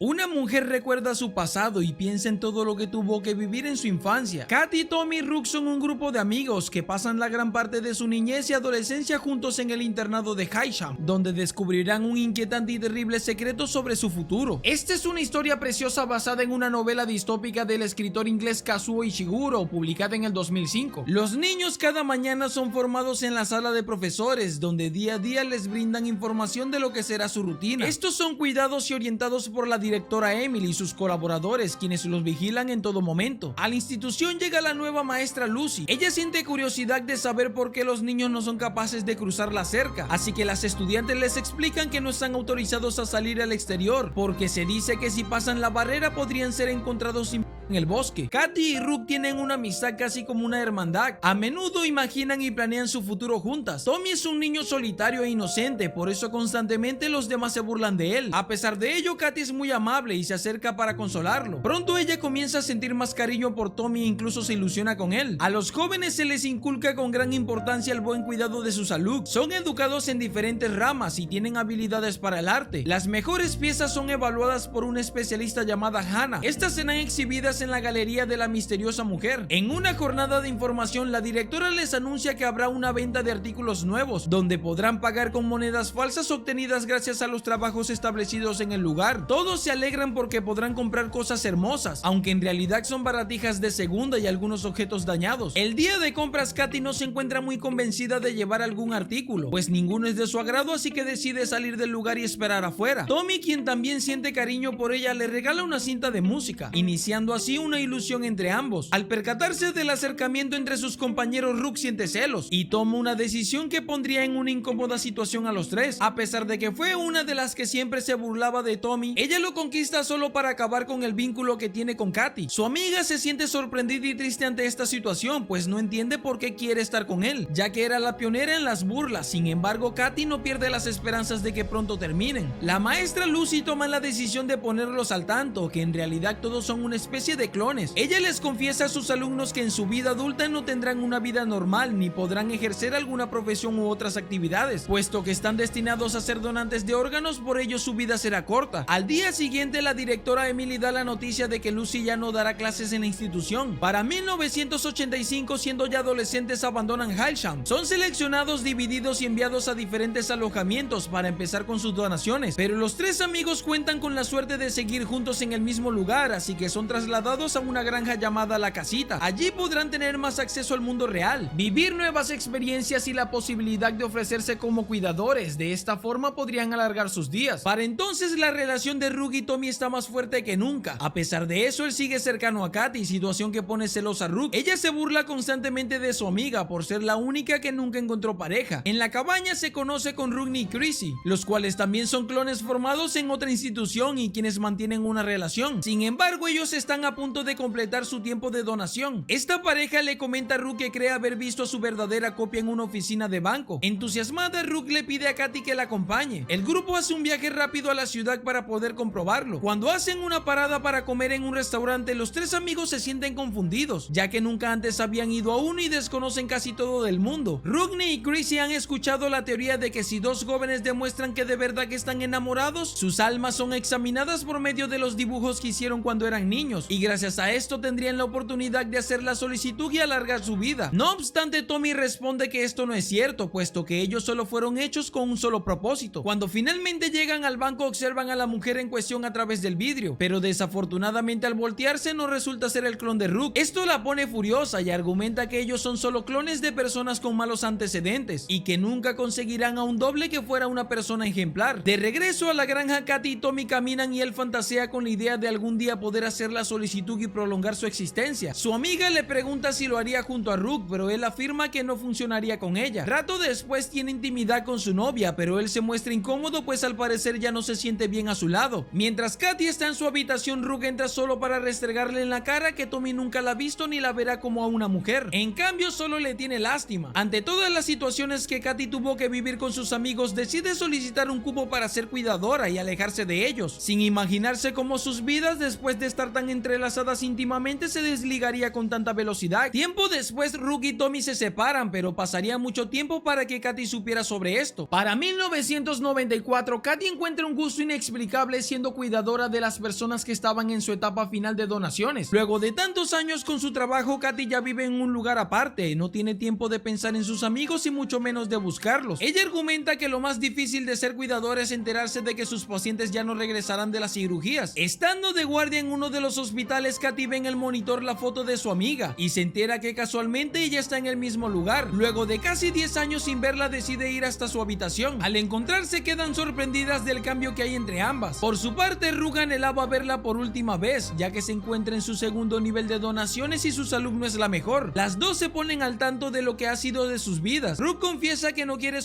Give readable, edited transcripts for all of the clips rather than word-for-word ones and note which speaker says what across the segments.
Speaker 1: Una mujer recuerda su pasado y piensa en todo lo que tuvo que vivir en su infancia. Katy, Tommy y Rook son un grupo de amigos que pasan la gran parte de su niñez y adolescencia juntos en el internado de Highsham, donde descubrirán un inquietante y terrible secreto sobre su futuro. Esta es una historia preciosa basada en una novela distópica del escritor inglés Kazuo Ishiguro, publicada en el 2005. Los niños cada mañana son formados en la sala de profesores, donde día a día les brindan información de lo que será su rutina. Estos son cuidados y orientados por la directora Emily y sus colaboradores, quienes los vigilan en todo momento. A la institución llega la nueva maestra Lucy. Ella siente curiosidad de saber por qué los niños no son capaces de cruzar la cerca, así que las estudiantes les explican que no están autorizados a salir al exterior, porque se dice que si pasan la barrera podrían ser encontrados en el bosque. Katy y Rook tienen una amistad casi como una hermandad. A menudo imaginan y planean su futuro juntas. Tommy es un niño solitario e inocente, por eso constantemente los demás se burlan de él. A pesar de ello, Katy es muy amable y se acerca para consolarlo. Pronto ella comienza a sentir más cariño por Tommy e incluso se ilusiona con él. A los jóvenes se les inculca con gran importancia el buen cuidado de su salud. Son educados en diferentes ramas y tienen habilidades para el arte. Las mejores piezas son evaluadas por una especialista llamada Hannah. Estas serán exhibidas en la galería de la misteriosa mujer. En una jornada de información, la directora les anuncia que habrá una venta de artículos nuevos, donde podrán pagar con monedas falsas obtenidas gracias a los trabajos establecidos en el lugar. Todos se alegran porque podrán comprar cosas hermosas, aunque en realidad son baratijas de segunda y algunos objetos dañados. El día de compras, Katy no se encuentra muy convencida de llevar algún artículo, pues ninguno es de su agrado, así que decide salir del lugar y esperar afuera. Tommy, quien también siente cariño por ella, le regala una cinta de música, iniciando así una ilusión entre ambos. Al percatarse del acercamiento entre sus compañeros, Rook siente celos y toma una decisión que pondría en una incómoda situación a los tres. A pesar de que fue una de las que siempre se burlaba de Tommy, ella lo conquista solo para acabar con el vínculo que tiene con Katy. Su amiga se siente sorprendida y triste ante esta situación, pues no entiende por qué quiere estar con él, ya que era la pionera en las burlas. Sin embargo, Katy no pierde las esperanzas de que pronto terminen. La maestra Lucy toma la decisión de ponerlos al tanto, que en realidad todos son una especie de clones. Ella les confiesa a sus alumnos que en su vida adulta no tendrán una vida normal ni podrán ejercer alguna profesión u otras actividades, puesto que están destinados a ser donantes de órganos, por ello su vida será corta. Al día siguiente, la directora Emily da la noticia de que Lucy ya no dará clases en la institución. Para 1985, siendo ya adolescentes, abandonan Highsham. Son seleccionados, divididos y enviados a diferentes alojamientos para empezar con sus donaciones, pero los tres amigos cuentan con la suerte de seguir juntos en el mismo lugar, así que son trasladados a una granja llamada La Casita. Allí podrán tener más acceso al mundo real, vivir nuevas experiencias y la posibilidad de ofrecerse como cuidadores. De esta forma podrían alargar sus días. Para entonces, la relación de Rook y Tommy está más fuerte que nunca. A pesar de eso, él sigue cercano a Katy, situación que pone celosa a Rook. Ella se burla constantemente de su amiga por ser la única que nunca encontró pareja. En la cabaña se conoce con Rookney y Chrissy, los cuales también son clones formados en otra institución y quienes mantienen una relación. Sin embargo, ellos están a punto de completar su tiempo de donación. Esta pareja le comenta a Rook que cree haber visto a su verdadera copia en una oficina de banco. Entusiasmada, Rook le pide a Katy que la acompañe. El grupo hace un viaje rápido a la ciudad para poder comprobarlo. Cuando hacen una parada para comer en un restaurante, los tres amigos se sienten confundidos, ya que nunca antes habían ido a uno y desconocen casi todo del mundo. Rookney y Chrissy han escuchado la teoría de que si dos jóvenes demuestran que de verdad que están enamorados, sus almas son examinadas por medio de los dibujos que hicieron cuando eran niños, y gracias a esto tendrían la oportunidad de hacer la solicitud y alargar su vida. No obstante, Tommy responde que esto no es cierto, puesto que ellos solo fueron hechos con un solo propósito. Cuando finalmente llegan al banco, observan a la mujer en cuestión a través del vidrio, pero desafortunadamente al voltearse no resulta ser el clon de Rook. Esto la pone furiosa y argumenta que ellos son solo clones de personas con malos antecedentes y que nunca conseguirán a un doble que fuera una persona ejemplar. De regreso a la granja, Katy y Tommy caminan y él fantasea con la idea de algún día poder hacer la solicitud y prolongar su existencia. Su amiga le pregunta si lo haría junto a Rook, pero él afirma que no funcionaría con ella. Rato después tiene intimidad con su novia, pero él se muestra incómodo, pues al parecer ya no se siente bien a su lado. Mientras Katy está en su habitación, Rook entra solo para restregarle en la cara que Tommy nunca la ha visto ni la verá como a una mujer. En cambio, solo le tiene lástima. Ante todas las situaciones que Katy tuvo que vivir con sus amigos, decide solicitar un cupo para ser cuidadora y alejarse de ellos, sin imaginarse cómo sus vidas, después de estar tan entrelazadas, entrelazadas íntimamente se desligaría con tanta velocidad. Tiempo después, Rook y Tommy se separan, pero pasaría mucho tiempo para que Katy supiera sobre esto. Para 1994, Katy encuentra un gusto inexplicable siendo cuidadora de las personas que estaban en su etapa final de donaciones. Luego de tantos años con su trabajo, Katy ya vive en un lugar aparte, no tiene tiempo de pensar en sus amigos y mucho menos de buscarlos. Ella argumenta que lo más difícil de ser cuidadora es enterarse de que sus pacientes ya no regresarán de las cirugías. Estando de guardia en uno de los hospitales, Katy ve en el monitor la foto de su amiga y se entera que casualmente ella está en el mismo lugar. Luego de casi 10 años sin verla, decide ir hasta su habitación. Al encontrarse, quedan sorprendidas del cambio que hay entre ambas. Por su parte, Rook anhelaba verla por última vez, ya que se encuentra en su segundo nivel de donaciones y su salud no es la mejor. Las dos se ponen al tanto de lo que ha sido de sus vidas. Rook confiesa que no quiere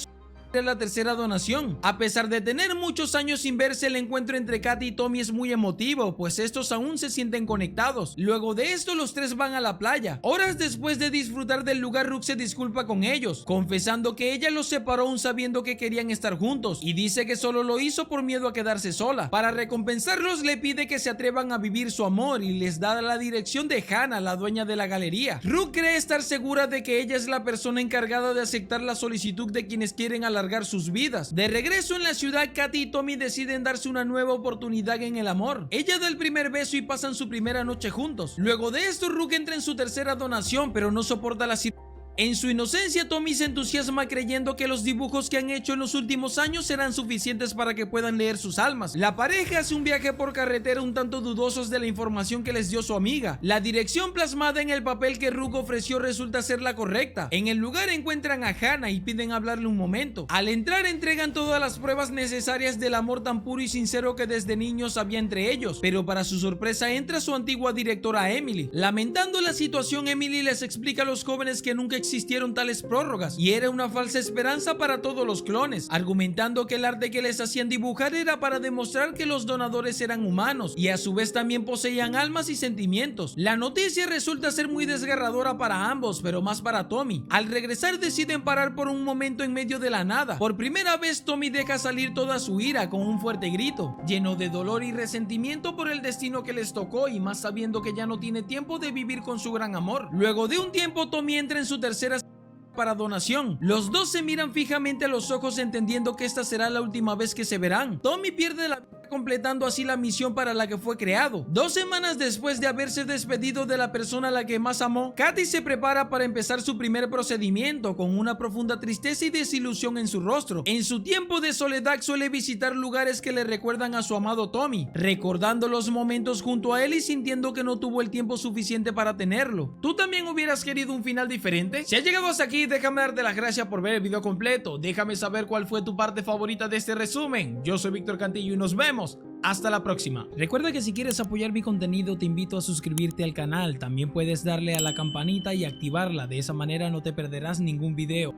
Speaker 1: la tercera donación. A pesar de tener muchos años sin verse, el encuentro entre Katy y Tommy es muy emotivo, pues estos aún se sienten conectados. Luego de esto, los tres van a la playa. Horas después de disfrutar del lugar, Rook se disculpa con ellos, confesando que ella los separó aún sabiendo que querían estar juntos, y dice que solo lo hizo por miedo a quedarse sola. Para recompensarlos, le pide que se atrevan a vivir su amor y les da la dirección de Hannah, la dueña de la galería. Rook cree estar segura de que ella es la persona encargada de aceptar la solicitud de quienes quieren alargar sus vidas. De regreso en la ciudad, Katy y Tommy deciden darse una nueva oportunidad en el amor. Ella da el primer beso y pasan su primera noche juntos. Luego de esto, Rook entra en su tercera donación, pero no soporta la cirugía. En su inocencia, Tommy se entusiasma creyendo que los dibujos que han hecho en los últimos años serán suficientes para que puedan leer sus almas. La pareja hace un viaje por carretera un tanto dudosos de la información que les dio su amiga. La dirección plasmada en el papel que Rook ofreció resulta ser la correcta. En el lugar encuentran a Hannah y piden hablarle un momento. Al entrar, entregan todas las pruebas necesarias del amor tan puro y sincero que desde niños había entre ellos, pero para su sorpresa entra su antigua directora Emily. Lamentando la situación, Emily les explica a los jóvenes que nunca existieron tales prórrogas y era una falsa esperanza para todos los clones, argumentando que el arte que les hacían dibujar era para demostrar que los donadores eran humanos y a su vez también poseían almas y sentimientos. La noticia resulta ser muy desgarradora para ambos, pero más para Tommy. Al regresar, deciden parar por un momento en medio de la nada. Por primera vez, Tommy deja salir toda su ira con un fuerte grito, lleno de dolor y resentimiento por el destino que les tocó y más sabiendo que ya no tiene tiempo de vivir con su gran amor. Luego de un tiempo, Tommy entra en su tercera para donación. Los dos se miran fijamente a los ojos, entendiendo que esta será la última vez que se verán. Tommy pierde la vida, completando así la misión para la que fue creado. 2 semanas después de haberse despedido de la persona a la que más amó, Katy se prepara para empezar su primer procedimiento con una profunda tristeza y desilusión en su rostro. En su tiempo de soledad suele visitar lugares que le recuerdan a su amado Tommy, recordando los momentos junto a él y sintiendo que no tuvo el tiempo suficiente para tenerlo. ¿Tú también hubieras querido un final diferente? Si has llegado hasta aquí, déjame darte las gracias por ver el video completo. Déjame saber cuál fue tu parte favorita de este resumen. Yo soy Víctor Cantillo y nos vemos hasta la próxima. Recuerda que si quieres apoyar mi contenido, te invito a suscribirte al canal. También puedes darle a la campanita y activarla. De esa manera no te perderás ningún video.